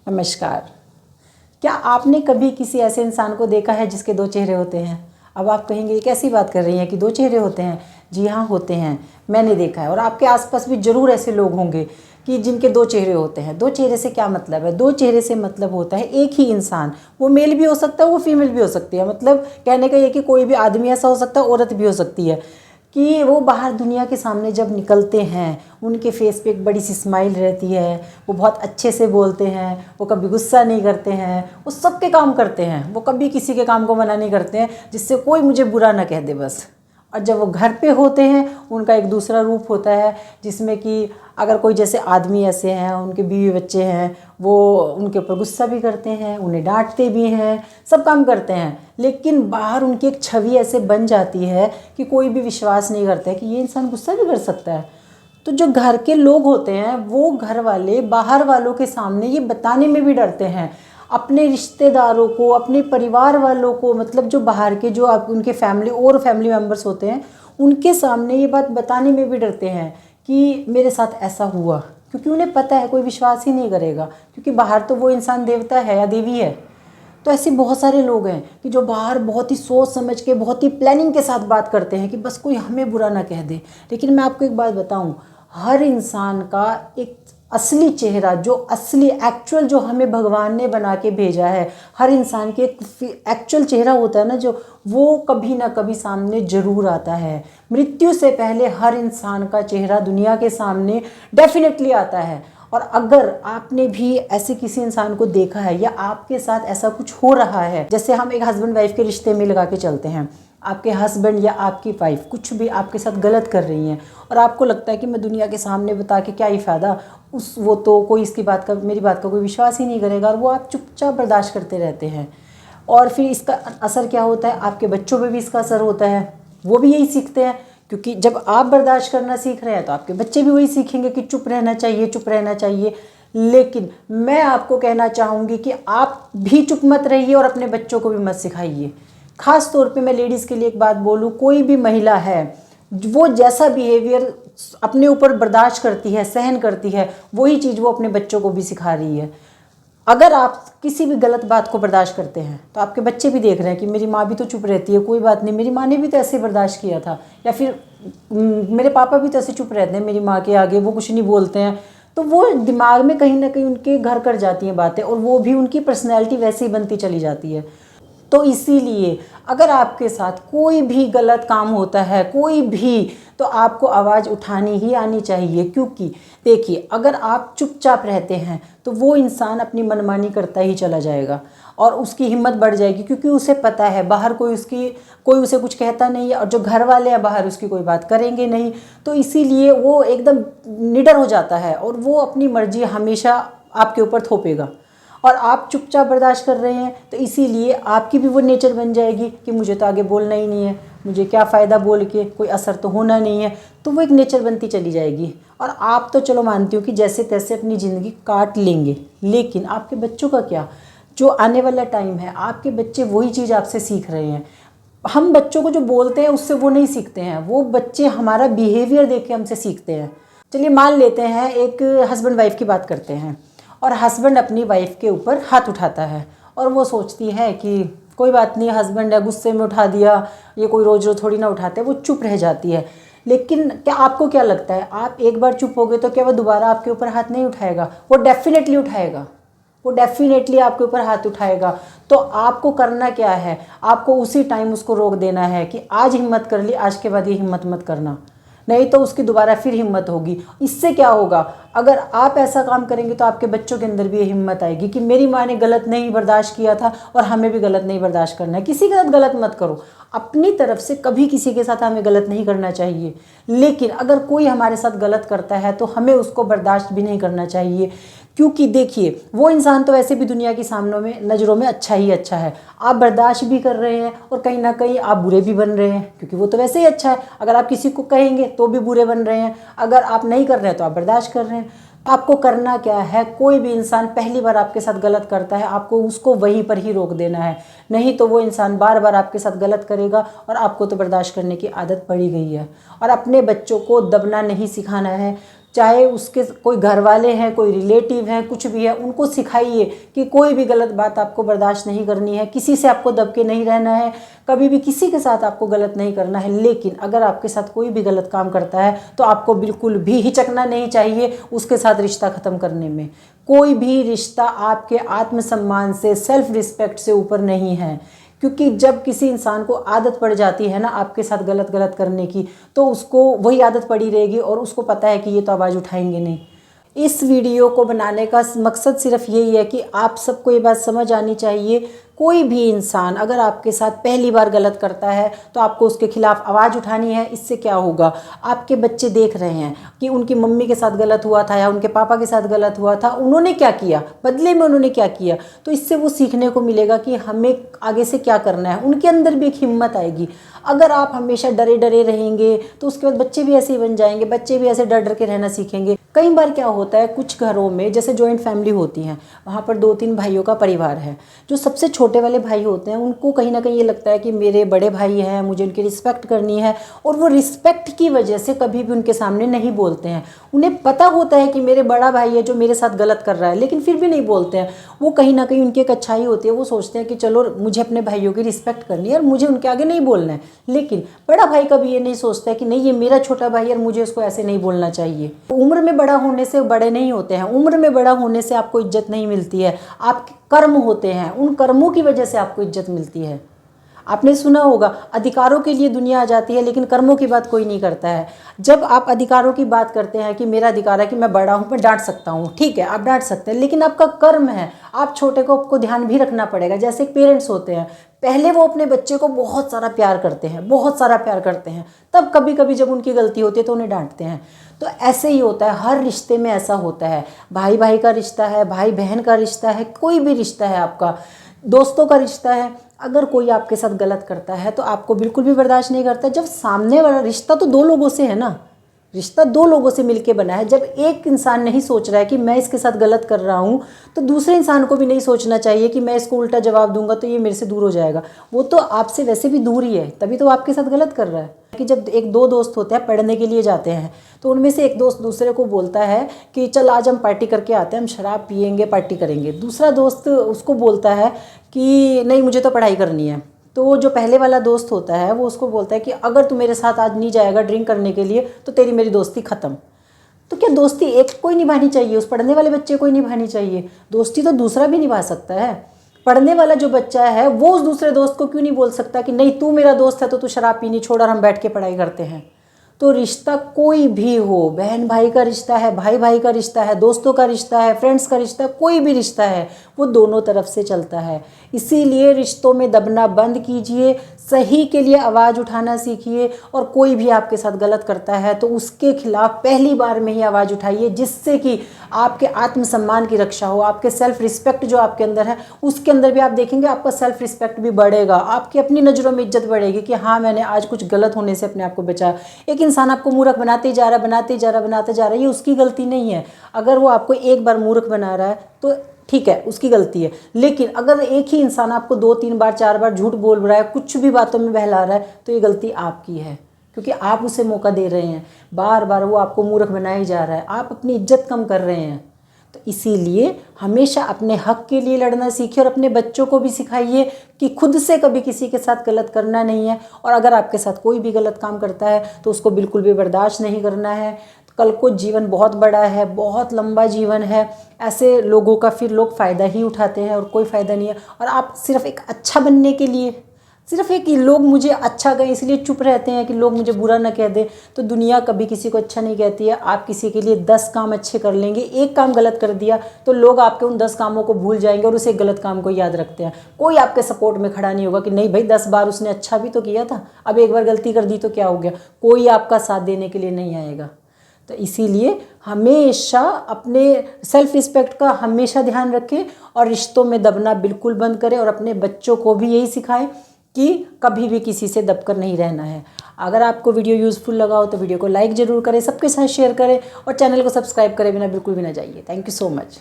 नमस्कार। क्या आपने कभी किसी ऐसे इंसान को देखा है जिसके दो चेहरे होते हैं? अब आप कहेंगे ये कैसी बात कर रही हैं कि दो चेहरे होते हैं। जी हाँ, होते हैं। मैंने देखा है और आपके आसपास भी ज़रूर ऐसे लोग होंगे कि जिनके दो चेहरे होते हैं। दो चेहरे से क्या मतलब है? दो चेहरे से मतलब होता है एक ही इंसान, वो मेल भी हो सकता है, वो फीमेल भी हो सकती है। मतलब कहने का ये कि कोई भी आदमी ऐसा हो सकता है, औरत भी हो सकती है कि वो बाहर दुनिया के सामने जब निकलते हैं उनके फेस पे एक बड़ी सी स्माइल रहती है। वो बहुत अच्छे से बोलते हैं, वो कभी गुस्सा नहीं करते हैं, वो सबके काम करते हैं, वो कभी किसी के काम को मना नहीं करते हैं जिससे कोई मुझे बुरा ना कह दे बस। और जब वो घर पे होते हैं उनका एक दूसरा रूप होता है जिसमें कि अगर कोई जैसे आदमी ऐसे हैं, उनके बीवी बच्चे हैं, वो उनके ऊपर गुस्सा भी करते हैं, उन्हें डांटते भी हैं, सब काम करते हैं, लेकिन बाहर उनकी एक छवि ऐसे बन जाती है कि कोई भी विश्वास नहीं करता है कि ये इंसान गुस्सा भी कर सकता है। तो जो घर के लोग होते हैं वो घर वाले बाहर वालों के सामने ये बताने में भी डरते हैं, अपने रिश्तेदारों को, अपने परिवार वालों को, मतलब जो बाहर के जो आप उनके फैमिली मेम्बर्स होते हैं उनके सामने ये बात बताने में भी डरते हैं कि मेरे साथ ऐसा हुआ, क्योंकि उन्हें पता है कोई विश्वास ही नहीं करेगा, क्योंकि बाहर तो वो इंसान देवता है या देवी है। तो ऐसे बहुत सारे लोग हैं कि जो बाहर बहुत ही सोच समझ के, बहुत ही प्लानिंग के साथ बात करते हैं कि बस कोई हमें बुरा ना कह दे। लेकिन मैं आपको एक बात बताऊं, हर इंसान का एक असली चेहरा, जो असली एक्चुअल जो हमें भगवान ने बना के भेजा है, हर इंसान के एक एक्चुअल चेहरा होता है ना, जो वो कभी ना कभी सामने ज़रूर आता है। मृत्यु से पहले हर इंसान का चेहरा दुनिया के सामने डेफिनेटली आता है। और अगर आपने भी ऐसे किसी इंसान को देखा है या आपके साथ ऐसा कुछ हो रहा है, जैसे हम एक हस्बैंड वाइफ के रिश्ते में लगा के चलते हैं, आपके हस्बैंड या आपकी वाइफ कुछ भी आपके साथ गलत कर रही हैं और आपको लगता है कि मैं दुनिया के सामने बता के क्या ही फ़ायदा, वो तो कोई इसकी बात का, मेरी बात का कोई विश्वास ही नहीं करेगा, और वो आप चुपचाप बर्दाश्त करते रहते हैं। और फिर इसका असर क्या होता है? आपके बच्चों पे भी इसका असर होता है। वो भी यही सीखते हैं, क्योंकि जब आप बर्दाश्त करना सीख रहे हैं तो आपके बच्चे भी वही सीखेंगे कि चुप रहना चाहिए, चुप रहना चाहिए। लेकिन मैं आपको कहना चाहूँगी कि आप भी चुप मत रहिए और अपने बच्चों को भी मत सिखाइए। ख़ास तौर पे मैं लेडीज़ के लिए एक बात बोलूँ, कोई भी महिला है वो जैसा बिहेवियर अपने ऊपर बर्दाश्त करती है, सहन करती है, वही चीज़ वो अपने बच्चों को भी सिखा रही है। अगर आप किसी भी गलत बात को बर्दाश्त करते हैं तो आपके बच्चे भी देख रहे हैं कि मेरी माँ भी तो चुप रहती है, कोई बात नहीं, मेरी माँ ने भी तो ऐसे बर्दाश्त किया था, या फिर मेरे पापा भी तो ऐसे चुप रहते हैं मेरी माँ के आगे, वो कुछ नहीं बोलते हैं। तो वो दिमाग में कहीं ना कहीं उनके घर कर जाती हैं बातें, और वो भी उनकी पर्सनैलिटी वैसे ही बनती चली जाती है। तो इसीलिए अगर आपके साथ कोई भी गलत काम होता है, कोई भी, तो आपको आवाज़ उठानी ही आनी चाहिए। क्योंकि देखिए, अगर आप चुपचाप रहते हैं तो वो इंसान अपनी मनमानी करता ही चला जाएगा और उसकी हिम्मत बढ़ जाएगी, क्योंकि उसे पता है बाहर कोई उसे कुछ कहता नहीं है, और जो घर वाले हैं बाहर उसकी कोई बात करेंगे नहीं। तो इसीलिए वो एकदम निडर हो जाता है और वो अपनी मर्जी हमेशा आपके ऊपर थोपेगा। और आप चुपचाप बर्दाश्त कर रहे हैं तो इसीलिए आपकी भी वो नेचर बन जाएगी कि मुझे तो आगे बोलना ही नहीं है, मुझे क्या फ़ायदा बोल के, कोई असर तो होना नहीं है। तो वो एक नेचर बनती चली जाएगी और आप तो चलो मानती हूँ कि जैसे तैसे अपनी ज़िंदगी काट लेंगे, लेकिन आपके बच्चों का क्या? जो आने वाला टाइम है, आपके बच्चे वही चीज़ आपसे सीख रहे हैं। हम बच्चों को जो बोलते हैं उससे वो नहीं सीखते हैं, वो बच्चे हमारा बिहेवियर देख के हमसे सीखते हैं। चलिए मान लेते हैं, एक हस्बैंड वाइफ की बात करते हैं, और हस्बैंड अपनी वाइफ के ऊपर हाथ उठाता है और वो सोचती है कि कोई बात नहीं, हस्बैंड है, गुस्से में उठा दिया, ये कोई रोज़ रोज़ थोड़ी ना उठाते, वो चुप रह जाती है। लेकिन क्या आपको क्या लगता है, आप एक बार चुप हो गए तो क्या वो दोबारा आपके ऊपर हाथ नहीं उठाएगा? वो डेफिनेटली उठाएगा, वो डेफिनेटली आपके ऊपर हाथ उठाएगा। तो आपको करना क्या है? आपको उसी टाइम उसको रोक देना है कि आज हिम्मत कर ली, आज के बाद ये हिम्मत मत करना, नहीं तो उसकी दोबारा फिर हिम्मत होगी। इससे क्या होगा? अगर आप ऐसा काम करेंगे तो आपके बच्चों के अंदर भी ये हिम्मत आएगी कि मेरी माँ ने गलत नहीं बर्दाश्त किया था और हमें भी गलत नहीं बर्दाश्त करना है। किसी के साथ गलत मत करो, अपनी तरफ से कभी किसी के साथ हमें गलत नहीं करना चाहिए। लेकिन अगर कोई हमारे साथ गलत करता है तो हमें उसको बर्दाश्त भी नहीं करना चाहिए, क्योंकि देखिए वो इंसान तो वैसे भी दुनिया की सामने में नज़रों में अच्छा ही अच्छा है। आप बर्दाश्त भी कर रहे हैं और कहीं ना कहीं आप बुरे भी बन रहे हैं, क्योंकि वो तो वैसे ही अच्छा है। अगर आप किसी को कहेंगे तो भी बुरे बन रहे हैं, अगर आप नहीं कर रहे हैं तो आप बर्दाश्त कर रहे हैं। आपको करना क्या है? कोई भी इंसान पहली बार आपके साथ गलत करता है, आपको उसको वहीं पर ही रोक देना है, नहीं तो वो इंसान बार बार आपके साथ गलत करेगा और आपको तो बर्दाश्त करने की आदत पड़ी गई है। और अपने बच्चों को दबना नहीं सिखाना है, चाहे उसके कोई घर वाले हैं, कोई रिलेटिव हैं, कुछ भी है, उनको सिखाइए कि कोई भी गलत बात आपको बर्दाश्त नहीं करनी है, किसी से आपको दब के नहीं रहना है, कभी भी किसी के साथ आपको गलत नहीं करना है। लेकिन अगर आपके साथ कोई भी गलत काम करता है तो आपको बिल्कुल भी हिचकना नहीं चाहिए उसके साथ रिश्ता ख़त्म करने में। कोई भी रिश्ता आपके आत्मसम्मान से, सेल्फ रिस्पेक्ट से ऊपर नहीं है, क्योंकि जब किसी इंसान को आदत पड़ जाती है ना आपके साथ गलत करने की, तो उसको वही आदत पड़ी रहेगी और उसको पता है कि ये तो आवाज़ उठाएंगे नहीं। इस वीडियो को बनाने का मकसद सिर्फ यही है कि आप सबको ये बात समझ आनी चाहिए, कोई भी इंसान अगर आपके साथ पहली बार गलत करता है तो आपको उसके खिलाफ आवाज़ उठानी है। इससे क्या होगा, आपके बच्चे देख रहे हैं कि उनकी मम्मी के साथ गलत हुआ था या उनके पापा के साथ गलत हुआ था, उन्होंने क्या किया, बदले में उन्होंने क्या किया, तो इससे वो सीखने को मिलेगा कि हमें आगे से क्या करना है। उनके अंदर भी एक हिम्मत आएगी। अगर आप हमेशा डरे डरे रहेंगे तो उसके बाद बच्चे भी ऐसे ही बन जाएंगे, बच्चे भी ऐसे डर डर के रहना सीखेंगे। कई बार क्या होता है, कुछ घरों में जैसे जॉइंट फैमिली होती हैं, वहाँ पर 2-3 भाइयों का परिवार है। जो सबसे छोटे वाले भाई होते हैं उनको कहीं ना कहीं ये लगता है कि मेरे बड़े भाई हैं, मुझे उनकी रिस्पेक्ट करनी है, और वो रिस्पेक्ट की वजह से कभी भी उनके सामने नहीं बोलते हैं। उन्हें पता होता है कि मेरे बड़ा भाई है जो मेरे साथ गलत कर रहा है, लेकिन फिर भी नहीं बोलते हैं। वो कहीं ना कहीं उनकी एक अच्छाई होती है, वो सोचते हैं कि चलो मुझे अपने भाइयों की रिस्पेक्ट करनी है और मुझे उनके आगे नहीं बोलना है। लेकिन बड़ा भाई कभी ये नहीं सोचता है कि नहीं ये मेरा छोटा भाई है और मुझे उसको ऐसे नहीं बोलना चाहिए। उम्र में बड़ा होने से बड़े नहीं होते हैं, उम्र में बड़ा होने से आपको इज्जत नहीं मिलती है, आपके कर्म होते हैं, उन कर्मों की वजह से आपको इज्जत मिलती है। आपने सुना होगा, अधिकारों के लिए दुनिया आ जाती है लेकिन कर्मों की बात कोई नहीं करता है। जब आप अधिकारों की बात करते हैं कि मेरा अधिकार है कि मैं बड़ा हूँ, मैं डांट सकता हूँ, ठीक है आप डांट सकते हैं, लेकिन आपका कर्म है, आप छोटे को आपको ध्यान भी रखना पड़ेगा। जैसे पेरेंट्स होते हैं, पहले वो अपने बच्चे को बहुत सारा प्यार करते हैं, बहुत सारा प्यार करते हैं, तब कभी कभी जब उनकी गलती होती है तो उन्हें डांटते हैं। तो ऐसे ही होता है, हर रिश्ते में ऐसा होता है। भाई भाई का रिश्ता है, भाई बहन का रिश्ता है, कोई भी रिश्ता है, आपका दोस्तों का रिश्ता है, अगर कोई आपके साथ गलत करता है तो आपको बिल्कुल भी बर्दाश्त नहीं करता। जब सामने वाला, रिश्ता तो 2 लोगों से है ना, रिश्ता 2 लोगों से मिलके बना है। जब एक इंसान नहीं सोच रहा है कि मैं इसके साथ गलत कर रहा हूँ, तो दूसरे इंसान को भी नहीं सोचना चाहिए कि मैं इसको उल्टा जवाब दूंगा तो ये मेरे से दूर हो जाएगा। वो तो आपसे वैसे भी दूर ही है, तभी तो आपके साथ गलत कर रहा है। कि जब 1-2 दोस्त होते हैं, पढ़ने के लिए जाते हैं, तो उनमें से एक दोस्त दूसरे को बोलता है कि चल आज हम पार्टी करके आते हैं, हम शराब पियेंगे, पार्टी करेंगे। दूसरा दोस्त उसको बोलता है कि नहीं मुझे तो पढ़ाई करनी है। तो जो पहले वाला दोस्त होता है वो उसको बोलता है कि अगर तू मेरे साथ आज नहीं जाएगा ड्रिंक करने के लिए तो तेरी मेरी दोस्ती ख़त्म। तो क्या दोस्ती एक को ही निभानी चाहिए, उस पढ़ने वाले बच्चे को ही निभानी चाहिए? दोस्ती तो दूसरा भी निभा सकता है। पढ़ने वाला जो बच्चा है वो उस दूसरे दोस्त को क्यों नहीं बोल सकता कि नहीं तू मेरा दोस्त है तो तू शराब पीनी छोड़ और हम बैठ के पढ़ाई करते हैं। तो रिश्ता कोई भी हो, बहन भाई का रिश्ता है, भाई भाई का रिश्ता है, दोस्तों का रिश्ता है, फ्रेंड्स का रिश्ता है, कोई भी रिश्ता है वो दोनों तरफ से चलता है। इसीलिए रिश्तों में दबना बंद कीजिए, सही के लिए आवाज़ उठाना सीखिए, और कोई भी आपके साथ गलत करता है तो उसके खिलाफ पहली बार में ही आवाज़ उठाइए, जिससे कि आपके आत्मसम्मान की रक्षा हो, आपके सेल्फ रिस्पेक्ट जो आपके अंदर है उसके अंदर भी आप देखेंगे आपका सेल्फ रिस्पेक्ट भी बढ़ेगा, आपकी अपनी नज़रों में इज्जत बढ़ेगी कि हाँ मैंने आज कुछ गलत होने से अपने आप को बचाया। एक इंसान आपको मूर्ख बनाते जा रहा है, बनाते जा रहा है, ये उसकी गलती नहीं है। अगर वो आपको एक बार मूर्ख बना रहा है तो ठीक है उसकी गलती है, लेकिन अगर एक ही इंसान आपको 2-3 बार 4 बार झूठ बोल रहा है, कुछ भी बातों में बहला रहा है, तो ये गलती आपकी है, क्योंकि आप उसे मौका दे रहे हैं। बार बार वो आपको मूर्ख बनाया जा रहा है, आप अपनी इज्जत कम कर रहे हैं। तो इसीलिए हमेशा अपने हक के लिए लड़ना सीखिए, और अपने बच्चों को भी सिखाइए कि खुद से कभी किसी के साथ गलत करना नहीं है, और अगर आपके साथ कोई भी गलत काम करता है तो उसको बिल्कुल भी बर्दाश्त नहीं करना है। कल को जीवन बहुत बड़ा है, बहुत लंबा जीवन है, ऐसे लोगों का फिर लोग फ़ायदा ही उठाते हैं और कोई फ़ायदा नहीं है। और आप सिर्फ एक अच्छा बनने के लिए, सिर्फ एक कि लोग मुझे अच्छा कहें इसलिए चुप रहते हैं कि लोग मुझे बुरा ना कह दें, तो दुनिया कभी किसी को अच्छा नहीं कहती है। आप किसी के लिए 10 काम अच्छे कर लेंगे, एक काम गलत कर दिया तो लोग आपके उन 10 कामों को भूल जाएंगे और उस एक गलत काम को याद रखते हैं। कोई आपके सपोर्ट में खड़ा नहीं होगा कि नहीं भाई 10 बार उसने अच्छा भी तो किया था, अब एक बार गलती कर दी तो क्या हो गया। कोई आपका साथ देने के लिए नहीं आएगा। तो इसीलिए हमेशा अपने सेल्फ रिस्पेक्ट का हमेशा ध्यान रखें, और रिश्तों में दबना बिल्कुल बंद करें, और अपने बच्चों को भी यही सिखाएं कि कभी भी किसी से दबकर नहीं रहना है। अगर आपको वीडियो यूज़फुल लगा हो तो वीडियो को लाइक ज़रूर करें, सबके साथ शेयर करें, और चैनल को सब्सक्राइब करे बिना बिल्कुल भी ना जाइए। Thank you so much.